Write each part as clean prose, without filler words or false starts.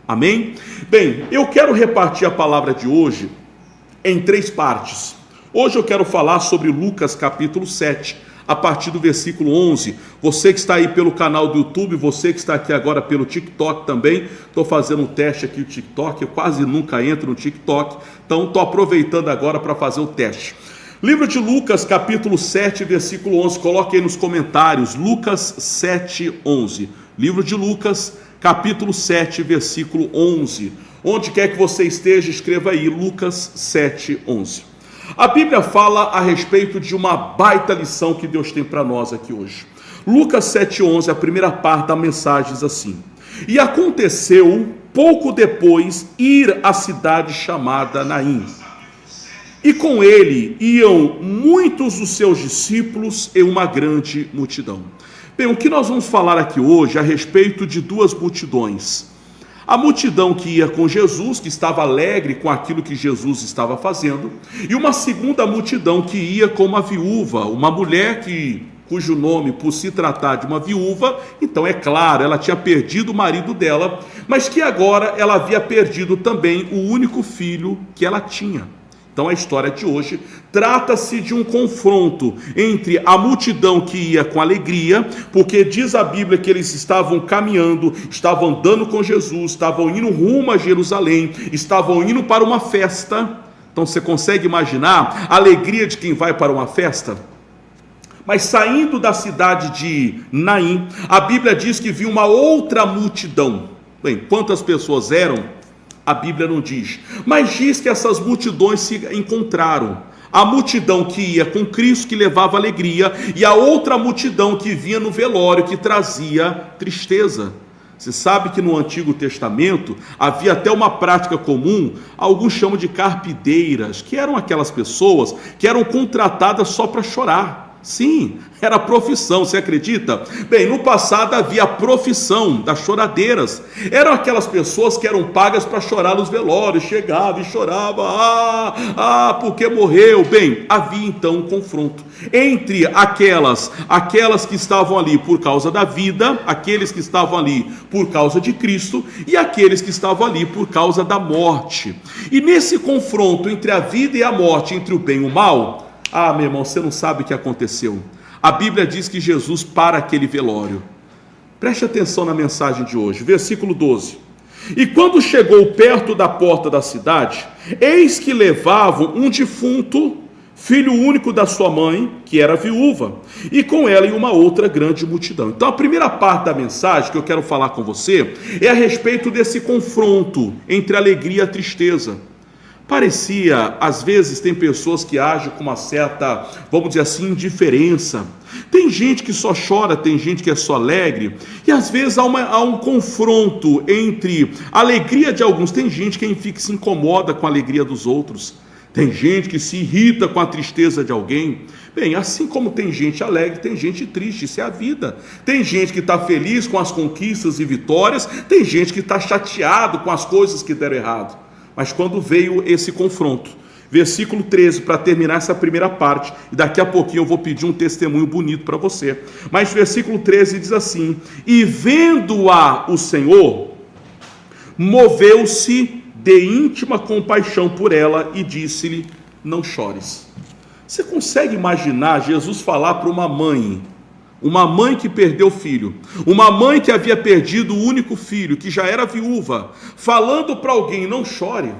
Amém? Bem, eu quero repartir a palavra de hoje em 3 partes. Hoje eu quero falar sobre Lucas capítulo 7, a partir do versículo 11. Você que está aí pelo canal do YouTube, você que está aqui agora pelo TikTok também, estou fazendo um teste aqui no TikTok, eu quase nunca entro no TikTok, então estou aproveitando agora para fazer o teste. Livro de Lucas capítulo 7, versículo 11, coloque aí nos comentários, Lucas 7, 11. Livro de Lucas capítulo 7, versículo 11. Onde quer que você esteja, escreva aí, Lucas 7, 11. A Bíblia fala a respeito de uma baita lição que Deus tem para nós aqui hoje. Lucas 7, 11, a primeira parte da mensagem diz assim: E aconteceu, pouco depois, ir à cidade chamada Naim. E com ele iam muitos dos seus discípulos e uma grande multidão. Bem, o que nós vamos falar aqui hoje é a respeito de 2 multidões. A multidão que ia com Jesus, que estava alegre com aquilo que Jesus estava fazendo, e uma segunda multidão que ia com uma viúva, uma mulher cujo nome, por se tratar de uma viúva, então é claro, ela tinha perdido o marido dela, mas que agora ela havia perdido também o único filho que ela tinha. Então a história de hoje trata-se de um confronto entre a multidão que ia com alegria, porque diz a Bíblia que eles estavam caminhando, estavam andando com Jesus, estavam indo rumo a Jerusalém, estavam indo para uma festa. Então você consegue imaginar a alegria de quem vai para uma festa? Mas saindo da cidade de Naim, a Bíblia diz que viu uma outra multidão. Bem, quantas pessoas eram? A Bíblia não diz, mas diz que essas multidões se encontraram. A multidão que ia com Cristo, que levava alegria, e a outra multidão que vinha no velório, que trazia tristeza. Você sabe que no Antigo Testamento havia até uma prática comum, alguns chamam de carpideiras, que eram aquelas pessoas que eram contratadas só para chorar. Sim, era a profissão, você acredita? Bem, no passado havia a profissão das choradeiras. Eram aquelas pessoas que eram pagas para chorar nos velórios, chegava e chorava, porque morreu. Bem, havia então um confronto entre aquelas que estavam ali por causa da vida, aqueles que estavam ali por causa de Cristo e aqueles que estavam ali por causa da morte. E nesse confronto entre a vida e a morte, entre o bem e o mal, meu irmão, você não sabe o que aconteceu. A Bíblia diz que Jesus para aquele velório. Preste atenção na mensagem de hoje, versículo 12. E quando chegou perto da porta da cidade, eis que levavam um defunto, filho único da sua mãe, que era viúva, e com ela uma outra grande multidão. Então a primeira parte da mensagem que eu quero falar com você é a respeito desse confronto entre alegria e a tristeza. Parecia, às vezes tem pessoas que agem com uma certa, vamos dizer assim, indiferença. Tem gente que só chora, tem gente que é só alegre, e às vezes há um confronto entre a alegria de alguns. Tem gente que se incomoda com a alegria dos outros, tem gente que se irrita com a tristeza de alguém. Bem, assim como tem gente alegre, tem gente triste, isso é a vida. Tem gente que está feliz com as conquistas e vitórias, tem gente que está chateado com as coisas que deram errado. Mas quando veio esse confronto, versículo 13, para terminar essa primeira parte, e daqui a pouquinho eu vou pedir um testemunho bonito para você, mas versículo 13 diz assim: E vendo-a o Senhor, moveu-se de íntima compaixão por ela e disse-lhe: Não chores. Você consegue imaginar Jesus falar para uma mãe que perdeu o filho, uma mãe que havia perdido o único filho, que já era viúva, falando para alguém: não chore?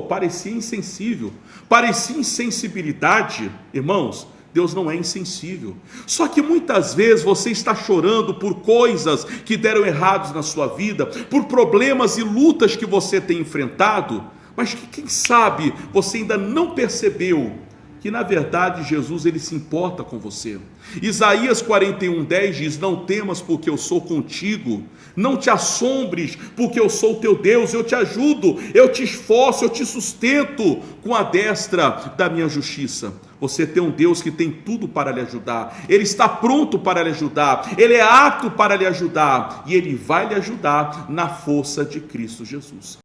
Parecia insensível, parecia insensibilidade. Irmãos, Deus não é insensível. Só que muitas vezes você está chorando por coisas que deram errados na sua vida, por problemas e lutas que você tem enfrentado, mas que quem sabe você ainda não percebeu que na verdade Jesus ele se importa com você. Isaías 41:10 diz: Não temas, porque eu sou contigo, não te assombres, porque eu sou teu Deus, eu te ajudo, eu te esforço, eu te sustento com a destra da minha justiça. Você tem um Deus que tem tudo para lhe ajudar, Ele está pronto para lhe ajudar, Ele é apto para lhe ajudar, e Ele vai lhe ajudar na força de Cristo Jesus.